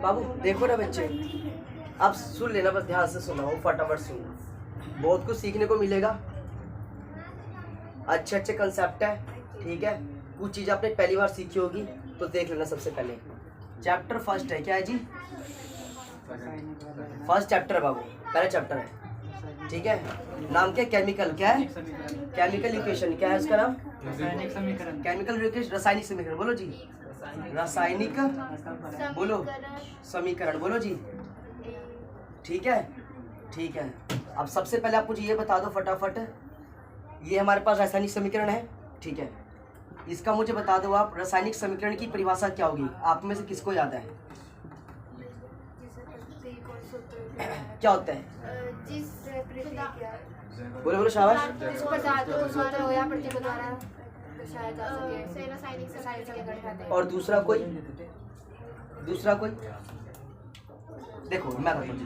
बाबू देखो ना बच्चे, आप सुन लेना, बस ध्यान से सुना हो, फटाफट सुनो, बहुत कुछ सीखने को मिलेगा। अच्छे अच्छे कंसेप्ट है, ठीक है। कुछ चीज़ आपने पहली बार सीखी होगी तो देख लेना। सबसे पहले चैप्टर फर्स्ट है, क्या है जी? फर्स्ट चैप्टर है बाबू, पहला चैप्टर है, ठीक है। नाम क्या? केमिकल। क्या है? Chemical equation. क्या है उसका नाम? रासायनिक समीकरण। केमिकल इक्वेशन, रासायनिक समीकरण। बोलो जी, रासायनिक बोलो समीकरण, बोलो जी, ठीक है, ठीक है। अब सबसे पहले आप मुझे ये बता दो फटाफट, ये हमारे पास रासायनिक समीकरण है, ठीक है। इसका मुझे बता दो आप, रासायनिक समीकरण की परिभाषा क्या होगी? आप में से किसको याद है? क्या होता है? बोलो बोलो, शाबाश। और दूसरा कोई? दूसरा कोई? देखो मैं बताऊँ,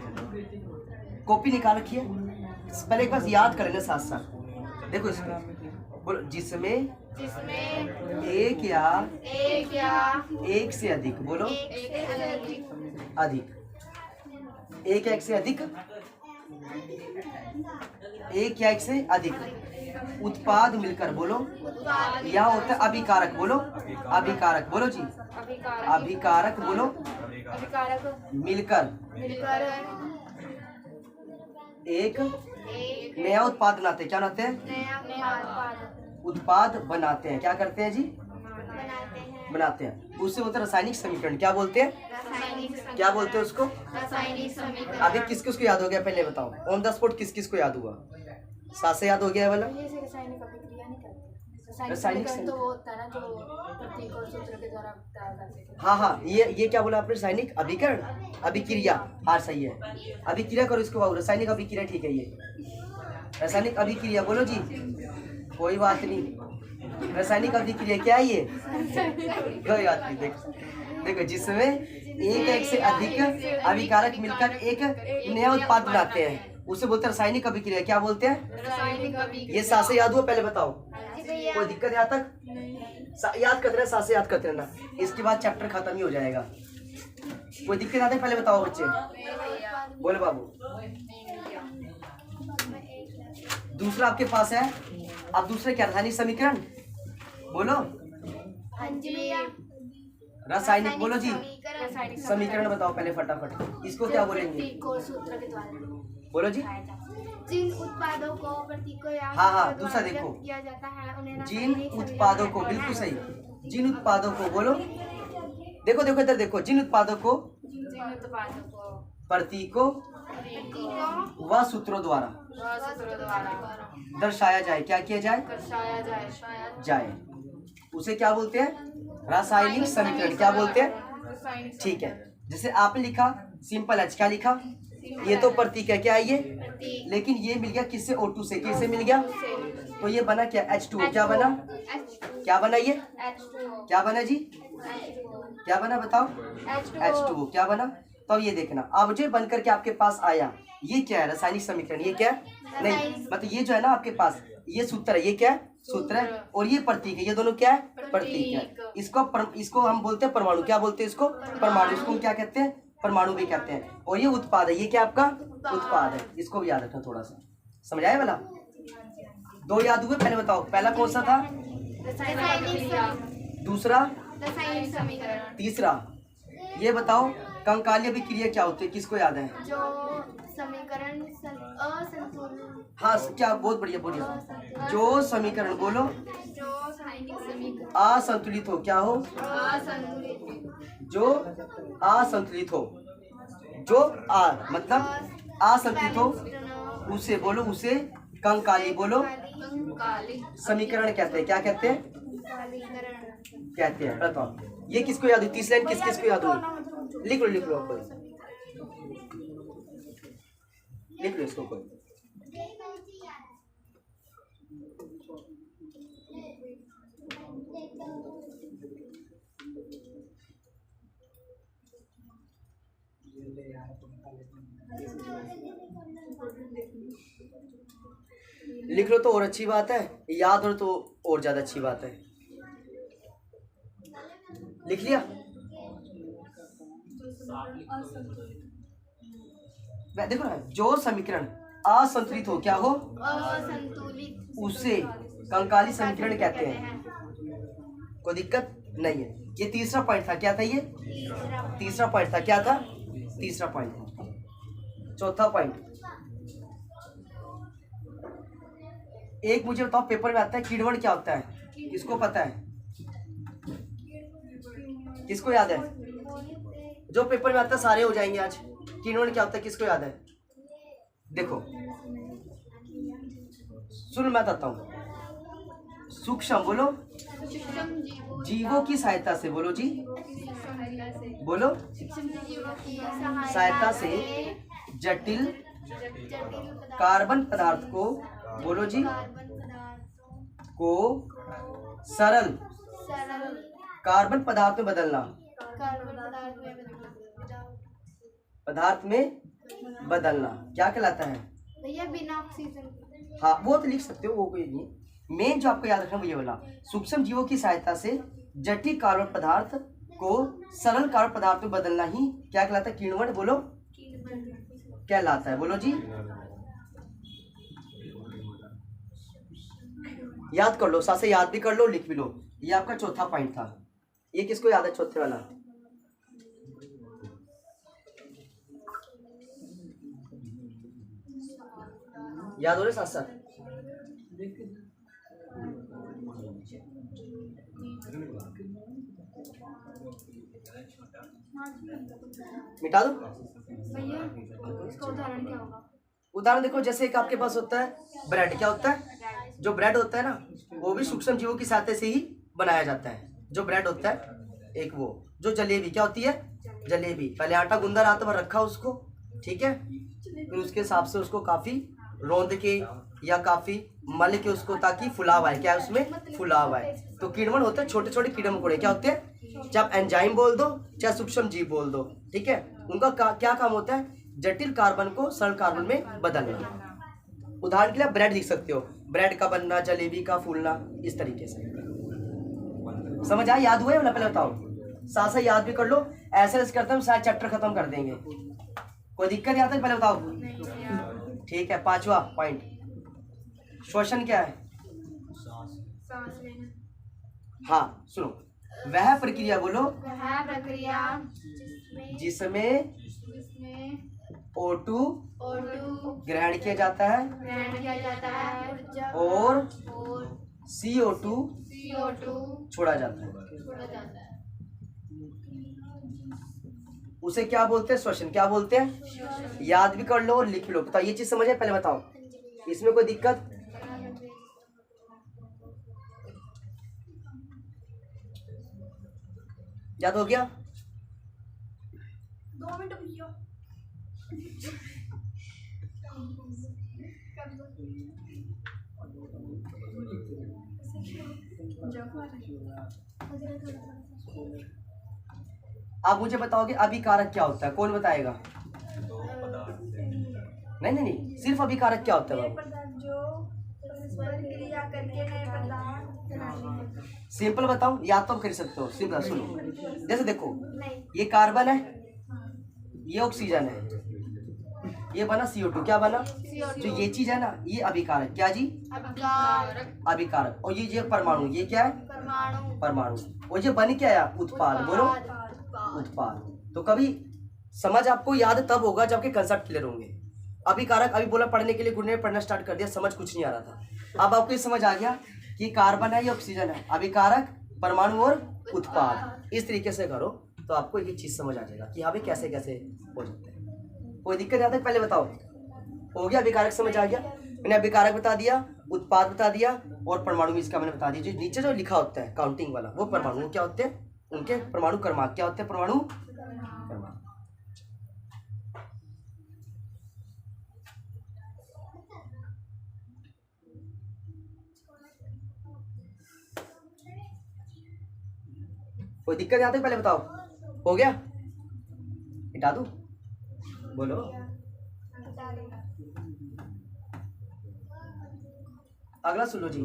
कॉपी निकाल रखिए, पहले एक बार याद कर लेना साथ साथ। देखो इसमें बोलो, जिसमें एक या एक से अधिक, बोलो अधिक, एक या एक से अधिक, एक या एक से अधिक उत्पाद मिलकर, बोलो यहाँ होता है अभिकारक, बोलो अभिकारक, बोलो जी अभिकारक, बोलो मिलकर एक नया उत्पाद बनाते हैं। क्या बनाते हैं? उत्पाद बनाते हैं। क्या करते हैं जी? बनाते हैं। उससे होता है रासायनिक समीकरण। क्या बोलते हैं? क्या बोलते हैं उसको? रासायनिक समीकरण। अभी किस किस को याद हो गया पहले बताओ, ऑन द स्पॉट किस किस को याद हुआ? साथ से याद हो गया वाला? रासायनिक अभिक्रिया नहीं करते। रासायनिक तो वो होता है ना जो प्रतीक और सूत्र के द्वारा बताया जाता है। हाँ हाँ, ये क्या बोला आपने? रासायनिक अभिकरण, अभिक्रिया। हाँ सही है, अभिक्रिया करो इसको बाबू, रासायनिक अभिक्रिया, ठीक है। ये रासायनिक अभिक्रिया, बोलो जी, कोई बात नहीं। रासायनिक अभिक्रिया क्या है ये? कोई बात नहीं। देखो देखो, जिसमें एक से अधिक अभिकारक मिलकर एक नया उत्पाद बनाते हैं, उसे बोलते हैं रासायनिक अभिक्रिया। क्या बोलते हैं? ये साथ से याद हुआ? पहले बताओ, कोई दिक्कत यहाँ तक? याद करते रहना, साथ से याद करते रहना, इसके बाद चैप्टर खत्म ही हो जाएगा। कोई दिक्कत आती है? पहले बताओ बच्चे, बोलो बाबू। दूसरा आपके पास है, अब दूसरे क्या? रासायनिक समीकरण, बोलो रासायनिक, बोलो जी समीकरण बताओ पहले फटाफट, इसको क्या बोलेंगे? बोलो जी। जिन उत्पादों को प्रतीकों या हाँ दूसरा देखो, किया जाता है उन्हें जिन उत्पादों को, बिल्कुल सही, जिन उत्पादों को, बोलो देखो देखो इधर देखो, जिन उत्पादों को प्रतीकों व सूत्रों द्वारा दर्शाया जाए। क्या किया जाए? जाए, उसे क्या बोलते हैं? रासायनिक समीकरण। क्या बोलते हैं? ठीक है। जैसे आपने लिखा सिंपल एच, क्या लिखा? ये तो प्रतीक है, क्या है ये? लेकिन ये मिल गया किससे? O2 से। किससे मिल गया? तो ये बना क्या? H2O। क्या बना? क्या बना ये? क्या बना जी? क्या बना बताओ? H2O। क्या बना? तो ये देखना, अब जो बन करके आपके पास आया, ये क्या है? रासायनिक समीकरण। ये क्या है? नहीं, मतलब ये जो है ना आपके पास, ये सूत्र है। ये क्या है? सूत्र है। और ये प्रतीक है। ये दोनों क्या है? प्रतीक है। इसको हम बोलते हैं परमाणु। क्या बोलते हैं इसको? परमाणु। इसको हम क्या कहते हैं? परमाणु भी कहते हैं। और ये उत्पाद है। ये क्या आपका? उत्पाद है। इसको भी याद रखना थोड़ा सा, समझ आया वाला? दो याद हुए? पहले बताओ, पहला कौन सा था? दूसरा? तीसरा? ये बताओ, कंकाली अभिक्रिया क्या होती है? किसको याद है? जो समीकरण असंतुलित। हाँ क्या? बहुत बढ़िया, बोलिए। जो समीकरण, बोलो जो समीकरण असंतुलित हो। क्या हो? जो असंतुलित हो, जो मतलब असंतुलित हो, उसे बोलो, उसे कंकाली, बोलो समीकरण कहते हैं। क्या कहते हैं? कहते हैं। बताओ, ये किसको याद हुई? तीसरी लाइन किस किस को याद हुई? लिख लो लिख लो, कोई लिख लो इसको, कोई लिख लो तो और अच्छी बात है, याद हो तो और ज्यादा अच्छी बात है। लिख लिया? देखो ना, जो समीकरण असंतुलित हो, क्या हो? असंतुलित, उसे कंकाली समीकरण कहते हैं। कोई दिक्कत नहीं है। ये तीसरा पॉइंट था, क्या था ये? तीसरा पॉइंट था, क्या था? तीसरा पॉइंट था। चौथा पॉइंट, एक मुझे बताओ, पेपर में आता है किण्वन क्या होता है? किसको पता है? किसको याद है? जो पेपर में आता है सारे हो जाएंगे आज। किण्वन क्या होता है, किसको याद है? देखो सुन, मैं बताता हूँ। सूक्ष्म बोलो, जीवों की सहायता से, बोलो जी, बोलो, सहायता से जटिल कार्बन पदार्थ को, बोलो जी, को सरल कार्बन पदार्थ में बदलना, पदार्थ में बदलना क्या कहलाता है? भैया बिना ऑक्सीजन। हाँ वो तो लिख सकते हो, वो कोई नहीं। मेन जो आपको याद रखना वो ये वाला, सूक्ष्म जीवों की सहायता से जटिल कार्बन पदार्थ को सरल कार्बन पदार्थ में बदलना ही क्या कहलाता है? किण्वन, बोलो, कहलाता है, बोलो जी। याद कर लो, साथ से याद भी कर लो, लिख भी लो। ये आपका चौथा पॉइंट था। ये किसको याद है चौथे वाला? याद हो रहे साथ साथ? मिटा दो भैया इसका उदाहरण क्या होगा? उदाहरण देखो, जैसे एक आपके पास होता है ब्रेड, क्या होता है? जो ब्रेड होता है ना, वो भी सूक्ष्म जीवों की सहायता से ही बनाया जाता है। जो ब्रेड होता है, एक वो जो जलेबी क्या होती है? जलेबी, पहले आटा गूंदा रात भर रखा उसको, ठीक है, फिर उसके हिसाब से उसको काफी रौंद के या काफी मल के उसको, ताकि फुलाव आए। क्या है उसमें? फुलाव आए। तो किण्वन होते हैं छोटे छोटे कीड़े मकोड़े, क्या होते हैं? चाहे एंजाइम बोल दो चाहे सूक्ष्म जीव बोल दो, ठीक है। उनका क्या काम होता है? जटिल कार्बन को सरल कार्बन में बदलना। उदाहरण के लिए ब्रेड लिख सकते हो, ब्रेड का बनना, जलेबी का फूलना, इस तरीके से। समझ आया? याद हुआ है? पहले बताओ, साथ साथ याद भी कर लो। ऐसे ऐसे करते हम शायद चैप्टर खत्म कर देंगे। कोई दिक्कत नहीं आता है? पहले बताओ। ठीक है, पांचवा पॉइंट, श्वसन क्या है? सांस लेना। हाँ सुनो, वह प्रक्रिया, बोलो, वह प्रक्रिया जिसमें O2 ग्रहण किया जाता है ग्रहण किया जाता है और और CO2 CO2 छोड़ा जाता है, छोड़ा जाता है। उसे क्या बोलते हैं? श्वसन। क्या बोलते हैं? याद भी कर लो और लिख लो। बताओ, ये चीज समझ है? पहले बताओ, इसमें कोई दिक्कत? याद हो गया? 2 मिनट भैया। आप मुझे बताओगे अभिकारक क्या होता है? कौन बताएगा? नहीं नहीं नहीं, सिर्फ अभिकारक क्या होता है? क्रिया करके नए पदार्थ। सिंपल बताओ, याद तो कर सकते हो। सिंपल सुनो, जैसे देखो, नहीं। ये कार्बन है, ये ऑक्सीजन है, ये बना CO2, क्या बना? जो ये चीज है ना, ये अभिकारक। क्या जी? अभिकारक। और ये परमाणु, ये क्या है? परमाणु। और ये बन क्या आया? उत्पाद। बोलो, उत्पाद। तो कभी समझ आपको याद तब होगा जबकि कंसेप्ट क्लियर होंगे। अभिकारक अभी बोला पढ़ने के लिए, गुड ने पढ़ना स्टार्ट कर दिया, समझ कुछ नहीं आ रहा था। अब आपको ये समझ आ गया कि कार्बन है, ये ऑक्सीजन है, अभिकारक, परमाणु और उत्पाद। इस तरीके से करो तो आपको एक चीज समझ आ जाएगा कि हाँ भाई कैसे कैसे हो जाते हैं। कोई दिक्कत आता है? पहले बताओ, हो गया? अभिकारक समझ आ गया? मैंने अभिकारक बता दिया, उत्पाद बता दिया और परमाणु भी इसका मैंने बता दिया। जो नीचे जो लिखा होता है काउंटिंग वाला, वो परमाणु क्या होते हैं? उनके परमाणु क्रमांक क्या होते हैं? परमाणु क्रमांक। कोई दिक्कत आती है? पहले बताओ, हो गया? हटा दूं? बोलो। अगला सुन लो जी।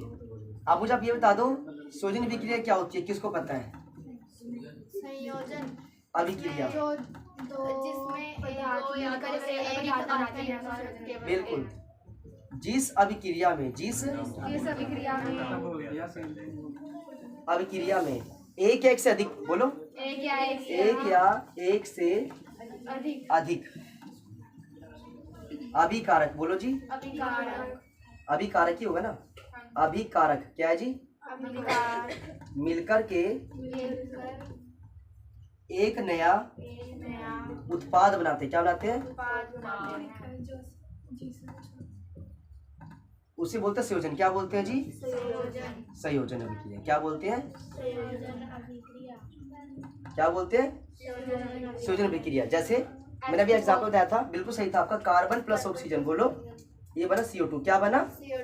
अब मुझे आप ये बता दो संयोजन अभिक्रिया क्या होती है, किसको पता है? संयोजन अभिक्रिया जिसमें दो या मिलकर से एक पदार्थ बनाते हैं। बिल्कुल, जिस अभिक्रिया में अभिक्रिया में एक से अधिक, बोलो एक या एक से अधिक अभिकारक, बोलो जी अभिकारक ही होगा ना। अभिकारक क्या है जी? मिलकर के एक नया उत्पाद बनाते, क्या बनाते हैं? उसे बोलते हैं संयोजन। क्या बोलते हैं जी? संयोजन अभिक्रिया। क्या बोलते हैं? क्या बोलते हैं? संयोजन अभिक्रिया। जैसे मैंने अभी एग्जांपल बताया था, बिल्कुल सही था आपका। कार्बन प्लस ऑक्सीजन, बोलो ये बना CO2। क्या बना?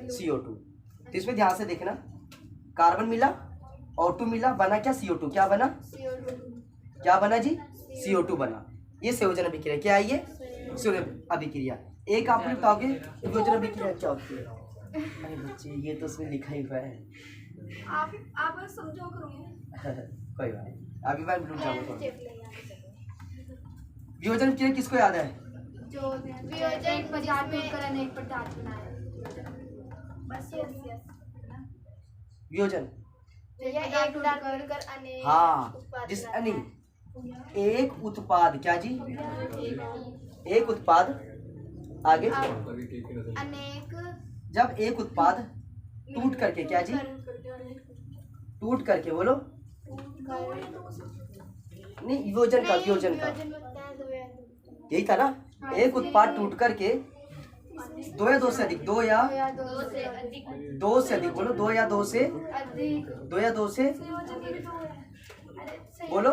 CO2। तो इसमें ध्यान से देखना, कार्बन मिला, O2 मिला, बना क्या? CO2। क्या बना? क्या बना जी? CO2 बना। ये संयोजन अभिक्रिया। क्या है ये? संयोजन अभिक्रिया। एक आप बताओगे संयोजन अभिक्रिया क्या होती है? अरे बच्चे, ये तो उसमें लिखा ही हुआ है। आप समझो करोगे। कोई बात नहीं, अभी मैं भूल जाऊंगा। वियोजन अभिक्रिया किसको याद है? जो वियोजन पदार्थ मिलकर अनेक पदार्थ बनाए। बस वियोजन, एक पदार्थ मिलकर अनेक हाँ, जिस नहीं, एक उत्पाद, क्या जी? एक उत्पाद। आगे, अनेक, जब एक उत्पाद टूट करके, क्या जी? टूट करके, बोलो नहीं, वियोजन का, वियोजन का यही था ना। एक उत्पाद टूट करके दो या दो से अधिक, दो या दो से अधिक, बोलो दो या दो से, दो या दो से, बोलो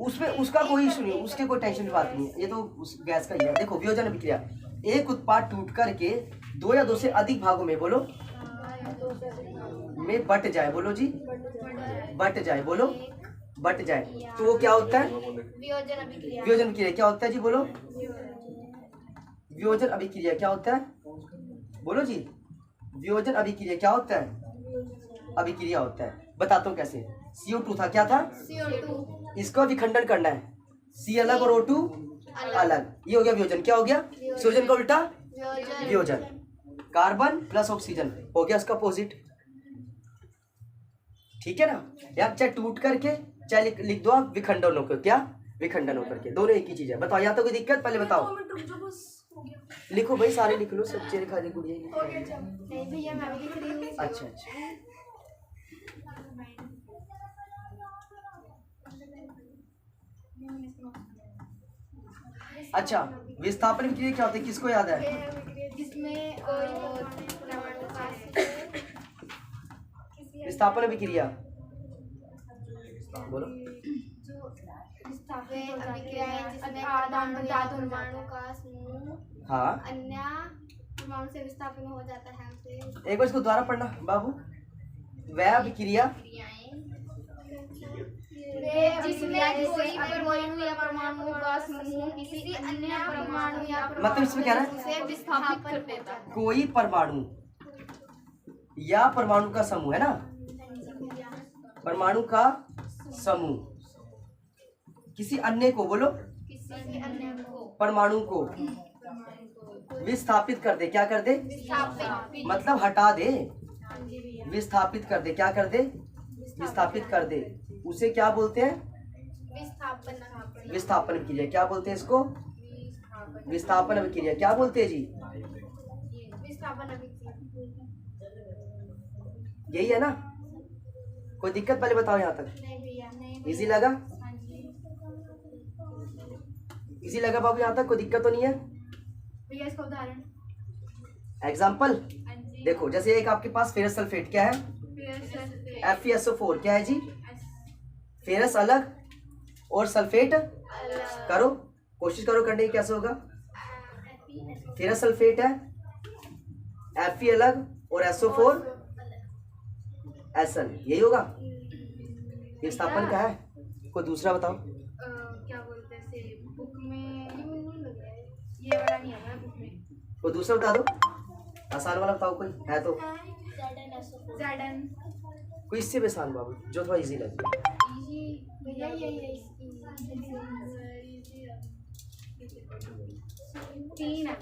उसमें उसका कोई इशू नहीं, उसके कोई टेंशन की बात नहीं है, ये तो उस गैस का ही है। देखो वियोजन अभिक्रिया, एक उत्पाद टूट करके दो या दो से अधिक भागों में, बोलो में बट जाए, बोलो जी बट जाए, बोलो बट जाए, तो वो क्या होता है? वियोजन अभिक्रिया। क्या होता है जी? बोलो वियोजन अभिक्रिया क्या होता है? बोलो जी वियोजन अभिक्रिया क्या होता है? अभिक्रिया होता है। बताता हूँ कैसे। CO2 था, क्या था? CO2। इसका विखंडन करना है, C अलग और O2 अलग, ये हो गया वियोजन। क्या हो गया? संयोजन का उल्टा वियोजन। कार्बन प्लस ऑक्सीजन हो गया इसका अपोजिट, ठीक है ना। यार चाहे टूट करके, चाहे लिख दो आप विखंडन होकर, क्या? विखंडन होकर के, दोनों एक ही चीज है। बताओ, यहाँ तो कोई दिक्कत? पहले बताओ, लिखो भाई, सारे लिख लो, सब चेहरे खाली गुड़िया। नहीं भैया, मैं भी लिख रही हूँ। अच्छा अच्छा, अच्छा। विस्थापन अभिक्रिया क्या होती है, किसको याद है? जिसमें विस्थापन अभिक्रिया, बोलो। जिसमें परमाणु का समूह हाँ, अन्य परमाणु से विस्थापन हो जाता है। एक बार इसको दोबारा पढ़ना बाबू। वह अभिक्रिया जिसमें कोई परमाणु या परमाणु का समूह किसी अन्य परमाणु या मतलब इसमें क्या है? से विस्थापित कर देता है। कोई परमाणु या परमाणु का समूह है ना, परमाणु का समूह किसी अन्य को, बोलो किसी अन्य को, परमाणु को विस्थापित कर दे। क्या कर दे? विस्थापित, मतलब हटा दे, विस्थापित कर दे। क्या कर दे? विस्थापित कर दे। उसे क्या बोलते हैं? विस्थापन। विस्थापन अभिक्रिया। क्या बोलते हैं इसको? विस्थापन अभिक्रिया। क्या बोलते हैं जी? विस्थापन अभिक्रिया। यही है ना, कोई दिक्कत? पहले बताओ यहाँ तक। नहीं भैया, नहीं। इजी लगा? इजी लगा बाबू? यहाँ तक कोई दिक्कत तो नहीं है? भैया इसका उदाहरण, एग्जाम्पल देखो, जैसे एक आपके पास फेरस सल्फेट, क्या है? FeSO4। क्या है जी? फेरस अलग और सल्फेट, करो कोशिश करो करने की, कैसे होगा? फेरस सल्फेट है, Fe अलग और SO4 SN, यही होगा। विस्थापन क्या है? कोई दूसरा बताओ। क्या बोलते हैं बुक में नहीं है उसमें। वो दूसरा बता दो, आसान वाला बताओ कोई है तो, ज़ेडन कोई इससे भी आसान बाबू जो थोड़ा इजी लगे। इजी भैया ये 3 है।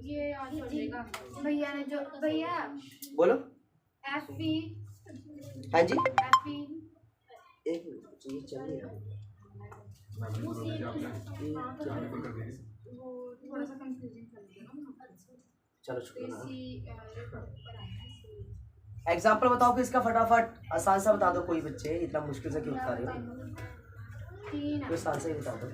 ये याद पड़ेगा भैया ने जो भैया बोलो। FP हाँ जी, FP एक मिनट ये चल नहीं रहा है। थोड़ा सा कंफ्यूजिंग कर दिया ना। चलो शुक्रिया। इसी एग्जाम्पल बताओ कि इसका फटाफट आसान सा बता दो, कोई बच्चे इतना मुश्किल से क्यों बता रहे हो, 3 कोई आसान से ही बता दो।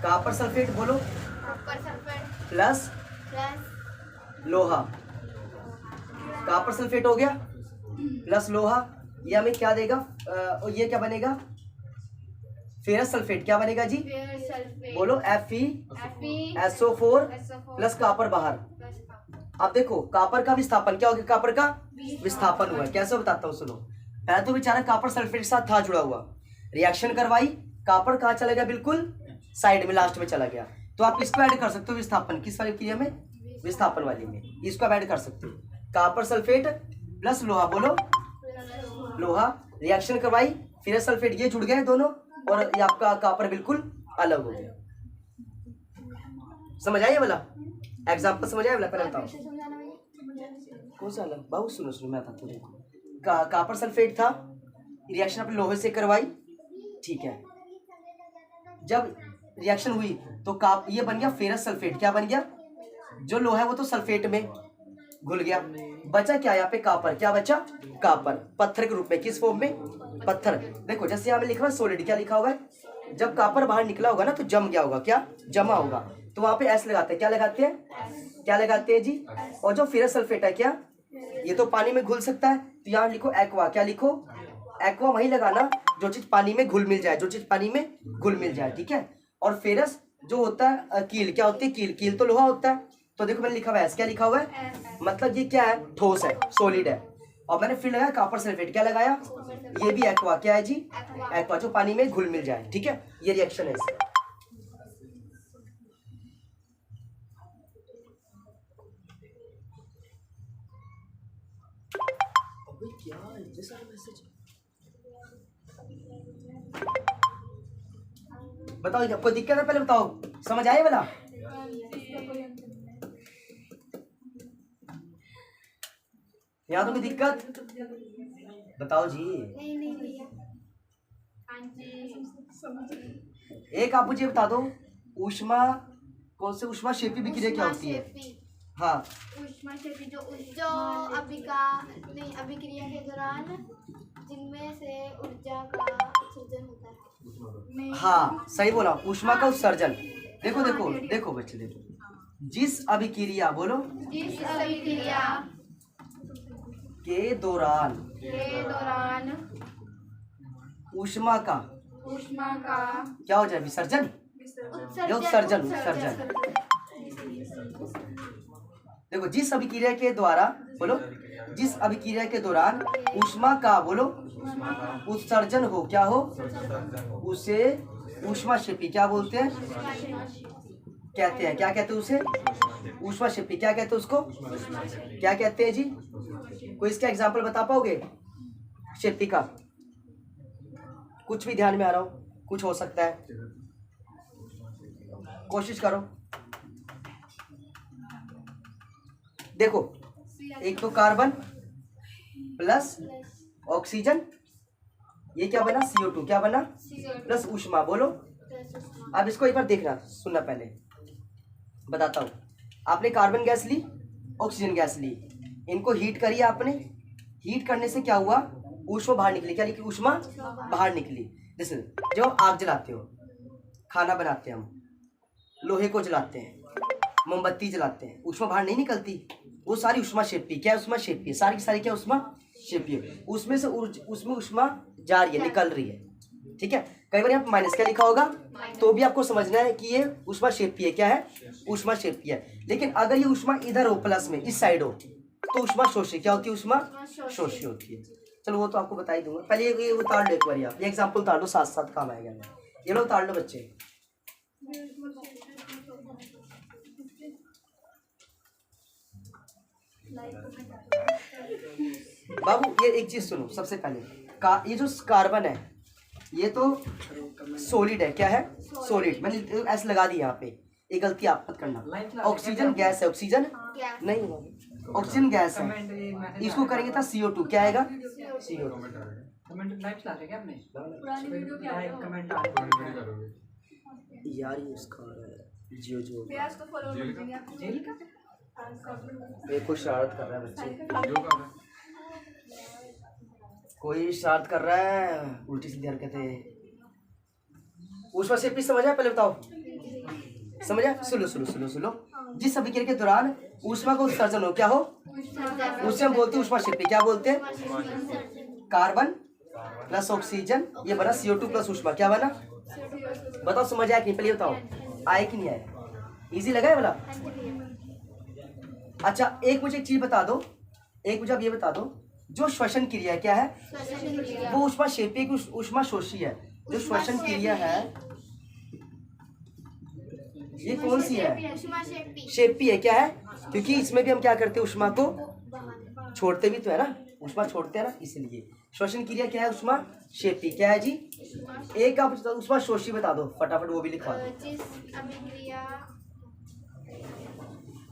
कॉपर सल्फेट बोलो, कॉपर सल्फेट प्लस प्लस लोहा। कॉपर सल्फेट हो गया प्लस लोहा, ये हमें क्या देगा, और ये क्या बनेगा, फेरस सल्फेट। क्या बनेगा जी, फिर सल्फेट बोलो Fe SO4 प्लस कॉपर बाहर। अब देखो कॉपर का विस्थापन क्या हो गया, कॉपर का विस्थापन हुआ है। कैसे बताता हूँ सुनो। पहले तो बेचारा कॉपर सल्फेट के साथ था जुड़ा हुआ, रिएक्शन करवाई, कॉपर कहाँ चला गया, बिल्कुल साइड में लास्ट में चला गया। तो आप इसको ऐड कर सकते हो विस्थापन, किस वाली क्रिया में, विस्थापन वाली में, इसको आप ऐड कर सकते हो। कॉपर सल्फेट प्लस लोहा, बोलो लोहा, रिएक्शन करवाई, फिर सल्फेट, ये जुड़ गए दोनों और ये आपका कॉपर बिल्कुल अलग हो गया। समझ आइए वाला एग्जाम्पल, समझ आया वाला, पहले बताओ कौन सा अलग। बहुत सुनो सुनो मैं बताता हूँ। कॉपर सल्फेट था, रिएक्शन अपने लोहे से करवाई, ठीक है। जब रिएक्शन हुई तो ये बन गया फेरस सल्फेट। क्या बन गया, जो लोहा है वो तो सल्फेट में घुल गया, बचा क्या यहाँ पे, कॉपर। क्या बचा, कॉपर पत्थर के रूप में, किस फॉर्म में, पत्थर। देखो जैसे यहाँ में लिखा हुआ है सॉलिड, क्या लिखा हुआ है, जब कॉपर बाहर निकला होगा ना तो जम गया होगा, क्या जमा होगा, तो वहां पे एस लगाते हैं। क्या लगाते हैं, क्या लगाते हैं जी। और जो फेरस सल्फेट है क्या, ये तो पानी में घुल सकता है, तो यहाँ लिखो एक्वा। क्या लिखो, एक्वा वही लगाना जो चीज पानी में घुल मिल जाए, जो चीज पानी में घुल मिल जाए, ठीक है। और फेरस जो होता है कील, क्या होती है कील, कील तो लोहा होता है। तो देखो मैंने लिखा हुआ है, क्या लिखा हुआ है, मतलब ये क्या है, ठोस है, सॉलिड है। और मैंने फिर लगाया कॉपर सल्फेट, क्या लगाया, ये भी एक्वा। क्या है जी, एक्वा, जो पानी में घुल मिल जाए, ठीक है। ये रिएक्शन है इसका। बताओ कोई दिक्कत है, पहले बताओ, समझ आए वाला। यहाँ तो कोई दिक्कत, बताओ जी। नहीं भैया। हाँ जी। एक आप मुझे बता दो, ऊष्मा कौन से ऊष्मा क्षेपी विक्रिया क्या होती है। हाँ, ऊष्माक्षेपी जो अभिक्रिया के दौरान जिनमें से ऊर्जा का उत्सर्जन होता है। हाँ सही बोला, ऊष्मा का उत्सर्जन। देखो देखो देखो बच्चे देखो, जिस अभिक्रिया, बोलो जिस अभिक्रिया के दौरान ऊष्मा का क्या हो जाए, विसर्जन या उत्सर्जन, उत्सर्जन। देखो जिस अभिक्रिया के द्वारा, बोलो जिस अभिक्रिया के दौरान ऊष्मा का, बोलो उत्सर्जन हो, क्या हो, उसे ऊष्माक्षेपी क्या बोलते हैं, कहते हैं। क्या कहते हैं उसे, ऊष्माक्षेपी। क्या कहते हैं उसको, क्या कहते हैं जी। कोई इसका एग्जाम्पल बता पाओगे क्षेपी का, कुछ भी ध्यान में आ रहा हो, कुछ हो सकता है, कोशिश करो। देखो एक तो कार्बन प्लस ऑक्सीजन, ये क्या बना, CO2। क्या बना, प्लस ऊष्मा, बोलो। अब इसको एक बार देखना, सुनना, पहले बताता हूँ। आपने कार्बन गैस ली, ऑक्सीजन गैस ली, इनको हीट करी आपने, हीट करने से क्या हुआ, ऊष्मा बाहर निकली। क्या निकली, ऊष्मा बाहर निकली। जैसे जब आप आग जलाते हो, खाना बनाते हैं हम, लोहे को जलाते हैं, मोमबत्ती जलाते हैं, ऊष्मा बाहर नहीं निकलती, वो सारी ऊष्माक्षेपी। क्या ऊष्माक्षेपी, सारी की सारी क्या ऊष्माक्षेपी, उसमें से उसमें ऊष्मा जा रही है, निकल रही है, ठीक है। कई बार यहाँ पे माइनस क्या लिखा होगा, तो भी आपको समझना है कि ये ऊष्माक्षेपी है। क्या है, ऊष्माक्षेपी है। लेकिन अगर ये ऊष्मा इधर हो, प्लस में इस साइड हो, तो ऊष्मा शोषी क्या होती है? ऊष्मा शोषी होती है। चलो वो तो आपको बता ही दूंगा, पहले ये उतार लो एक बार, आप ये एग्जाम्पल उतार लो, साथ साथ काम आएगा। ये लो उतार लो बच्चे। बाबू ये एक चीज सुनो, सबसे पहले ये जो कार्बन है ये तो सॉलिड है। क्या है? सॉलिड। मैंने ऐसे लगा दिया यहाँ पे, ये गलती आप मत करना। ऑक्सीजन गैस है, ऑक्सीजन नहीं, ऑक्सीजन गैस है। इसको करेंगे था CO2, क्या आएगा? CO2। यार ये उसका जियो जो कोई शरारत कर रहा है बच्चे, कोई शरारत कर रहा है, उल्टी सीधी हरकतें। ऊष्मा शेपी समझा? पहले बताओ, समझा? सुनो। जिस अभिक्रिया के दौरान ऊष्मा का उत्सर्जन हो, क्या हो? उसे हम बोलते हैं ऊष्मा शेपी। क्या बोलते हैं? कार्बन प्लस ऑक्सीजन, ये बना CO2 प्लस ऊष्मा, क्या बना? बताओ समझ आया कि नहीं? पहले बताओ, आए कि नहीं आए? इजी लगा है बोला? अच्छा एक मुझे एक चीज बता दो, एक मुझे आप ये बता दो, जो श्वसन क्रिया है क्या है? वो ऊष्मा शेपी की ऊष्मा शोषी है। जो श्वसन क्रिया है ये कौन सी है? शेपी है। क्या है? क्योंकि इसमें भी हम क्या करते हैं? ऊष्मा को छोड़ते भी तो है ना, ऊष्मा छोड़ते हैं ना, इसलिए श्वसन क्रिया क्या है? ऊष्मा शेपी। क्या है जी? एक आप ऊष्मा शोषी बता दो फटाफट, वो भी लिखवा दो। जिस अभिक्रिया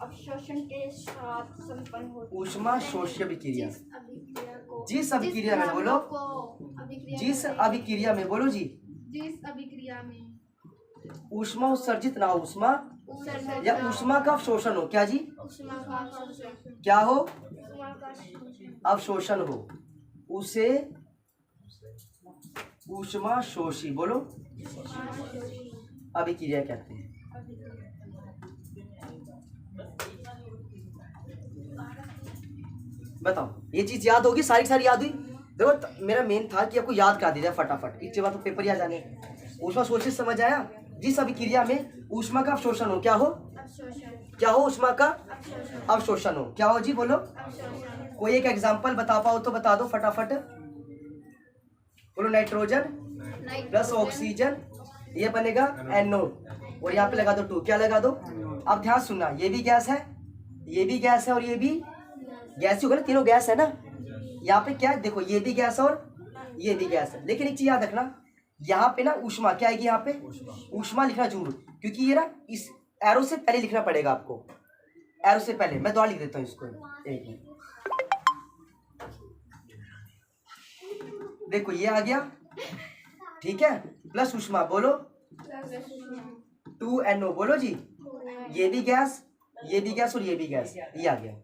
अवशोषण के साथ संपन्न होती है। ऊष्मा शोषी अभिक्रिया। जिस अभिक्रिया में बोलो, जिस अभिक्रिया में बोलो जी, जिस अभिक्रिया में ऊष्मा उत्सर्जित ना हो, ऊष्मा या ऊष्मा का अवशोषण हो। क्या जी? क्या हो? अवशोषण हो, उसे ऊष्मा शोषी बोलो अभिक्रिया कहते हैं। बताओ ये चीज याद होगी? सारी सारी याद हुई? देखो मेरा मेन था कि आपको याद करा दिया फटाफट, इसके बाद तो पेपर याद जाने। ऊष्मा शोषित समझ आया? जिस अभिक्रिया में ऊष्मा का अवशोषण हो, क्या हो? क्या हो? ऊष्मा का अवशोषण हो। क्या हो जी? बोलो। कोई एक एग्जांपल बता पाओ तो बता दो फटाफट। बोलो। नाइट्रोजन प्लस ऑक्सीजन, ये बनेगा NO, और यहाँ पे लगा दो 2। क्या लगा दो? अब ध्यान सुनना, ये भी गैस है, ये भी गैस है, और ये भी गैस ही होगा ना, तीनों गैस है ना। यहाँ पे क्या है? देखो ये भी गैस और ये भी गैस है, लेकिन एक चीज याद रखना, यहाँ पे ना ऊष्मा क्या आएगी? यहाँ पे ऊष्मा लिखना जरूर, क्योंकि ये ना इस एरो से पहले लिखना पड़ेगा आपको, एरो से पहले। मैं दोबारा लिख देता हूँ इसको, एक मिनट। देखो ये आ गया, ठीक है, प्लस ऊष्मा बोलो 2NO बोलो जी। ये भी गैस, ये भी गैस और ये भी गैस, ये आ गया।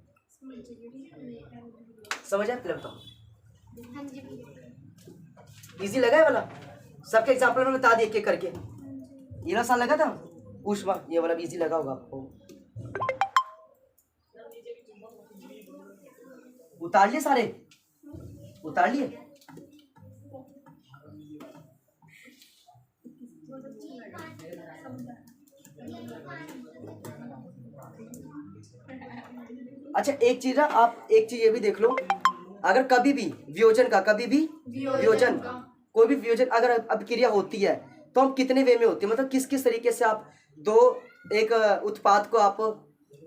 समझ आया? फिर बताओ। इजी लगा है वाला? सबके एग्जांपल में बता दिए एक एक करके। ये वाला सा लगा था ऊष्मा, ये वाला भी इजी लगा होगा आपको। उतार लिए सारे? उतार लिए? अच्छा एक चीज ना, आप एक चीज ये भी देख लो, अगर कभी भी वियोजन का, कभी भी वियोजन, कोई भी वियोजन अगर अभिक्रिया होती है तो हम कितने वे में होती है? मतलब किस किस तरीके से आप एक उत्पाद को आप,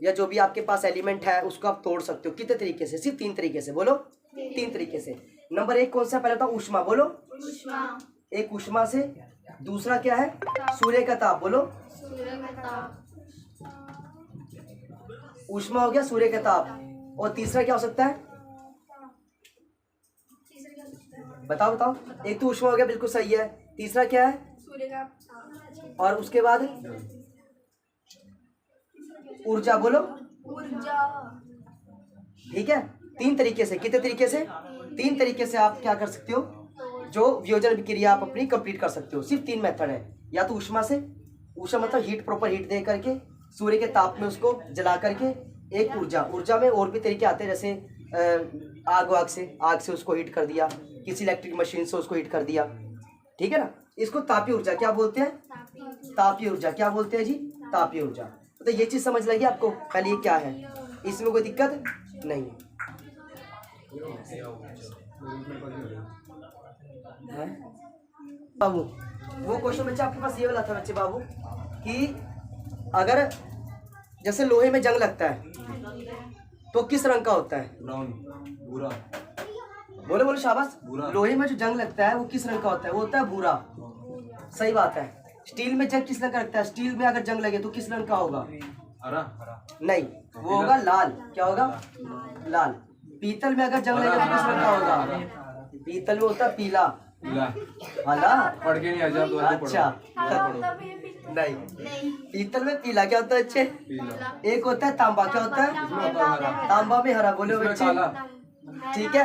या जो भी आपके पास एलिमेंट है उसको आप तोड़ सकते हो। कितने तरीके से? सिर्फ 3 तरीके से। बोलो 3 तरीके से। नंबर 1 कौन सा? पहले बताओ ऊष्मा। बोलो एक ऊष्मा से। दूसरा क्या है? सूर्य का ताप। बोलो ऊष्मा हो गया, सूर्य का ताप। और तीसरा क्या हो सकता है? बताओ बताओ। एक तो ऊष्मा हो गया, बिल्कुल सही है। तीसरा क्या है? सूर्य का ताप। और उसके बाद ऊर्जा। बोलो ऊर्जा। ठीक है, 3 तरीके से। कितने तरीके से? 3 तरीके से आप क्या कर सकते हो, जो वियोजन अभिक्रिया आप अपनी कंप्लीट कर सकते हो। सिर्फ 3 मेथड है, या तो ऊष्मा से, ऊष्मा मतलब हीट, प्रॉपर हीट दे करके, सूर्य के ताप में उसको जला करके, एक ऊर्जा। ऊर्जा में और भी तरीके आते हैं, जैसे आग से उसको हीट कर दिया, किसी इलेक्ट्रिक मशीन से उसको हीट कर दिया, ठीक है ना। इसको तापीय ऊर्जा क्या बोलते हैं? तापीय ऊर्जा क्या बोलते हैं जी? तापीय ऊर्जा। तो ये चीज समझ लगी आपको? पहले ये क्या है, इसमें कोई दिक्कत नहीं है। है बाबू? वो क्वेश्चन बच्चे आपके पास ये वाला था बच्चे बाबू कि अगर जैसे लोहे में जंग लगता है तो किस रंग का होता है? ब्राउन, भूरा। बोलो बोलो शाबाश। भूरा। लोहे में जो जंग लगता है वो किस रंग का होता है? वो होता है भूरा। सही बात है। स्टील में जंग किस रंग का लगता है? स्टील में अगर जंग लगे तो किस रंग का होगा? हरा। नहीं, वो होगा लाल। क्या होगा? लाल। पीतल में अगर जंग लगे तो किस रंग का होगा? पीतल में होता है पीला। पीला। हाला पढ़ के नहीं आ जाओ, दोबारा पढ़ो। अच्छा नहीं, पीतल में पीला क्या होता है बच्चे? पीला। एक होता है तांबा। क्या होता है? इसमें होता है हरा। तांबा में हरा। बोलो इसमें बच्चे। काला। ठीक है,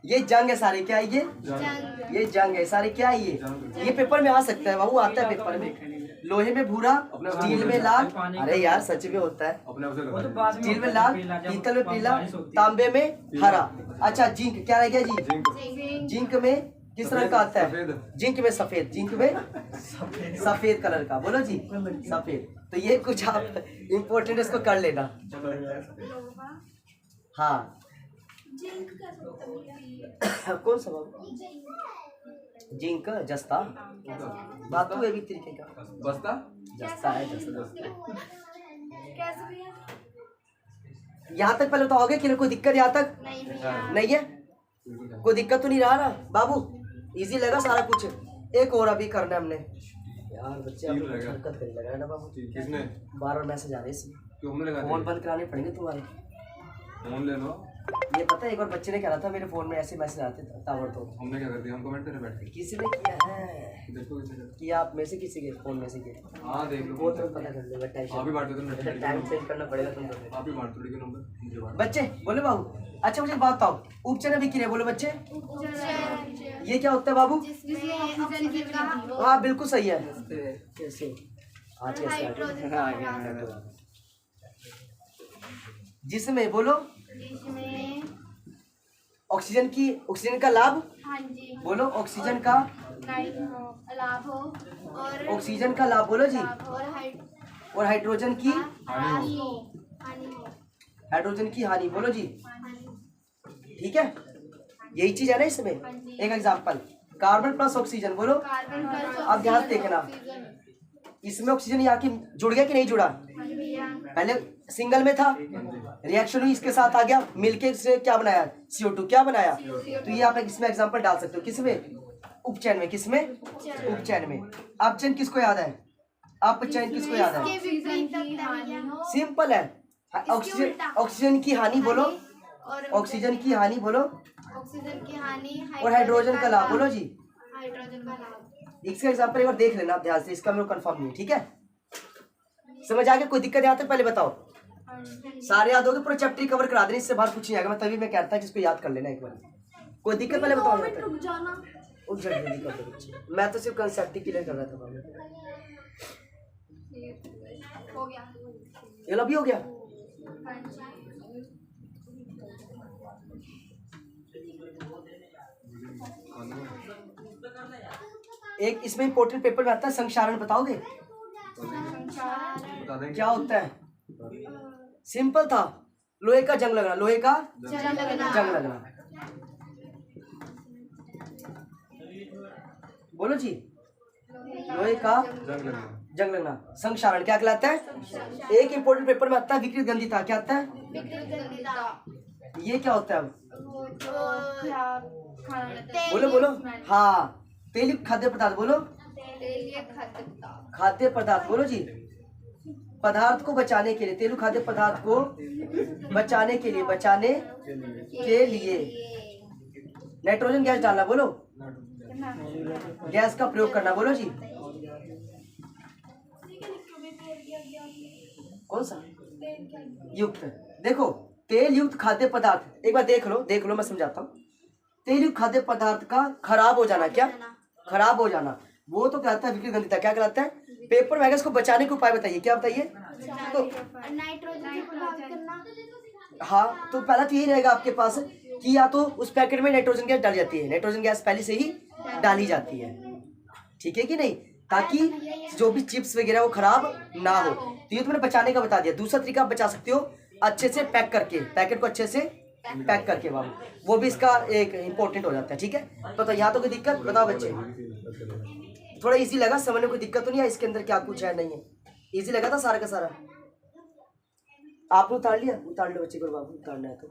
ये जंग है सारे। क्या है ये? जंग। ये जंग है सारे। क्या है ये पेपर में आ सकता है बाबू, आता है पेपर में। लोहे में भूरा, स्टील में लाल। अरे यार सच में होता है। अपने आपसे लगा दे। स्टील में लाल, पीतल में पीला, तांबे में हरा। अच्छा जिंक क्या रह गया जी? जिंक। जिंक में किस रंग का आता है? सफेद। जिंक में सफेद। जिंक में सफेद कलर का। बोलो जी सफेद। तो ये कुछ आप इम्पोर्टेंट इसको कर लेना। हाँ कौन सा बाबू? जिंक जस्ता। धातु है भी तरीके का। बस्ता। जस्ता है जस्ता। यहाँ तक पहले बताओगे कि कोई दिक्कत यहाँ तक नहीं है? कोई दिक्कत तो नहीं रहा ना बाबू? इजी लगा सारा कुछ? एक और अभी करना है हमने। यार बच्चे अब हरकत करने लगा है ना बाबू। किसने? बार मैसेज आ रहे हैं। क्यों हमने लगा फोन बंद कराने पड़ेंगे तुम्हारे। फोन ले लो। ये पता है एक बार बच्चे ने कहा था मेरे फोन में ऐसे मैसेज आते ताबड़तोड़। हमने क्या कर दिया? हम कमेंट करे बैठ के। किसी ने किया है? देखो किसने करा। कि आप में से किसी के फोन में से के? हाँ देख लो। वो तो पता कर लेगा। आप ही बांट दो तो टाइम चेंज करना पड़ेगा तुमको। आप ही बांट दो लेकिन नंबर मुझे बांट। बच्चे बोले बाबू। अच्छा मुझे बात बताओ, उपचयन अभिक्रिया बोलो बच्चे। ये क्या होता है बाबू? हाँ बिल्कुल सही है। कैसे आज जिसमें बोलो ऑक्सीजन का लाभ। हाँ जी। बोलो ऑक्सीजन का लाभ हो और ऑक्सीजन का लाभ। बोलो जी। और हाइड्रोजन की हानि हो। हाइड्रोजन की हानि। बोलो जी। ठीक है, यही चीज है ना इसमें। एक एग्जांपल कार्बन प्लस ऑक्सीजन। बोलो अब ध्यान से देखना, इसमें ऑक्सीजन यहाँ की जुड़ गया कि नहीं जुड़ा? पहले सिंगल में था, रिएक्शन हुई, इसके साथ आ गया, मिलके इसने क्या बनाया? CO2। क्या बनाया? तो ये आप इसमें एग्जांपल डाल सकते हो। किसमें? उपचयन में। किसमें? उपचयन में। अपचयन किसको याद है? अपचयन किसको याद है? सिंपल है। ऑक्सीजन की हानि। बोलो ऑक्सीजन की हानि। बोलो ऑक्सीजन की हानि और हाइड्रोजन का लाभ। बोलो जी। हाइड्रोजन का लाभ। इसका एग्जांपल एक बार देख लेना आप ध्यान से, इसका मेरे को कंफर्म नहीं। ठीक है, समझ आ गया? कोई दिक्कत यहाँ तक पहले बताओ। सारे याद होगे, पूरा चैप्टर कवर करा देना, इससे बाहर कुछ नहीं आएगा। मैं तभी मैं कहता है कि इसको याद कर लेना एक बार। कोई दिक्कत पहले बताओ। जल्दी कर दो बच्चे, मैं तो सिर्फ कंसेप्ट ही क्लियर कर रहा था बाबू। हो गया। ये अभी हो गया। एक इसमें इंपॉर्टेंट पेपर में आता है संक्षारण। बताओगे बता देंगे क्या होता है? सिंपल था, लोहे का जंग लगना। लोहे का जंग लगना। बोलो जी। लोहे का जंग लगना संक्षारण क्या कहलाता है? एक इंपॉर्टेंट पेपर में आता है विकृत गंधिता। क्या आता है? ये क्या होता है? बोलो बोलो। हाँ तेलयुक्त खाद्य पदार्थ। बोलो खाद्य पदार्थ। बोलो जी। पदार्थ को बचाने के लिए, तेलयुक्त खाद्य पदार्थ को बचाने के लिए नाइट्रोजन गैस डालना। बोलो गैस का प्रयोग करना। बोलो जी। कौन सा युक्त? देखो तेल युक्त खाद्य पदार्थ एक बार देख लो मैं समझाता हूँ। तेल युक्त खाद्य पदार्थ का खराब हो जाना। क्या खराब हो जाना? वो तो कहता है विकृत गंधिता। क्या कहलाता है? पेपर में इसको बचाने के उपाय बताइए। क्या बताइए? तो हाँ तो पहला तो यही रहेगा आपके पास कि या तो उस पैकेट में नाइट्रोजन गैस डाली जाती है। नाइट्रोजन गैस पहले से ही डाली जाती है। ठीक है कि नहीं? ताकि जो भी चिप्स वगैरह वो खराब ना हो। तो ये तो मैंने बचाने का बता दिया। दूसरा तरीका आप बचा सकते हो अच्छे से पैक करके, पैकेट को अच्छे से पैक करके बाबू, वो भी इसका एक इम्पोर्टेंट हो जाता है। ठीक है, तो यहाँ तो कोई दिक्कत बताओ बच्चे, थोड़ा इजी लगा समझने, कोई दिक्कत तो नहीं है इसके अंदर क्या कुछ है नहीं है, इजी लगा था सारा का सारा। आपने उतार लिया, उतार लो बच्चे को बाबू, उतारना है तो।